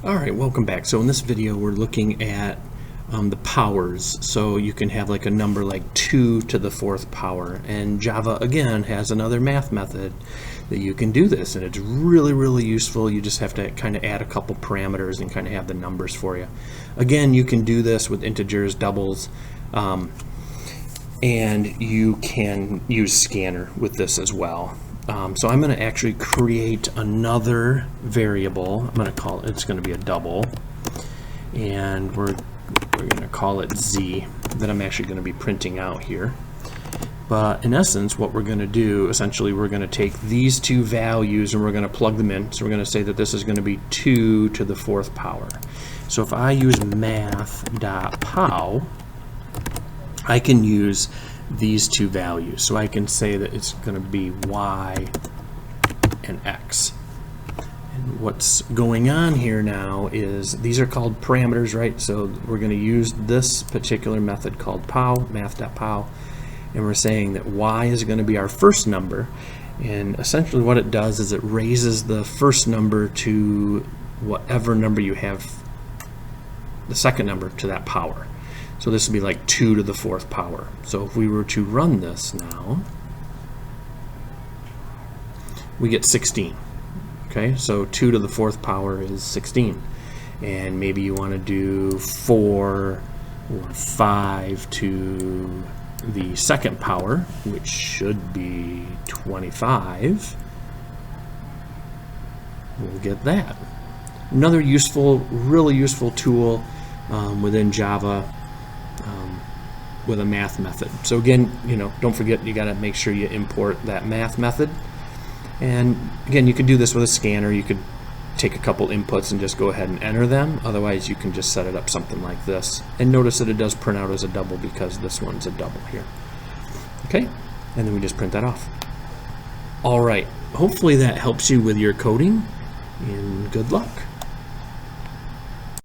Alright, welcome back. So in this video we're looking at the powers. So you can have like a number like 2 to the 4th power, and Java again has another math method that you can do this, and it's really useful. You just have to kind of add a couple parameters and kind of have the numbers for you. Again, you can do this with integers, doubles, and you can use scanner with this as well. So I'm going to actually create another variable. I'm going to call it, it's going to be a double, and we're going to call it Z, that I'm actually going to be printing out here. But in essence, what we're going to do, essentially, we're going to take these two values and we're going to plug them in. So we're going to say that this is going to be 2 to the 4th power. So if I use math.pow, I can use these two values. So I can say that it's going to be y and x. And what's going on here now is these are called parameters, right? So we're going to use this particular method called pow, math.pow, and we're saying that y is going to be our first number, and essentially what it does is it raises the first number to whatever number you have, the second number to that power. So this would be like 2 to the 4th power. So if we were to run this now, we get 16. Okay, so 2 to the 4th power is 16. And maybe you want to do 4 or 5 to the second power, which should be 25. We'll get that. Another useful, really useful tool within Java with a math method. So again, don't forget, you got to make sure you import that math method. And again, you could do this with a scanner. You could take a couple inputs and just go ahead and enter them. Otherwise, you can just set it up something like this. And notice that it does print out as a double because this one's a double here. Okay, and then we just print that off. All right, hopefully that helps you with your coding, and good luck.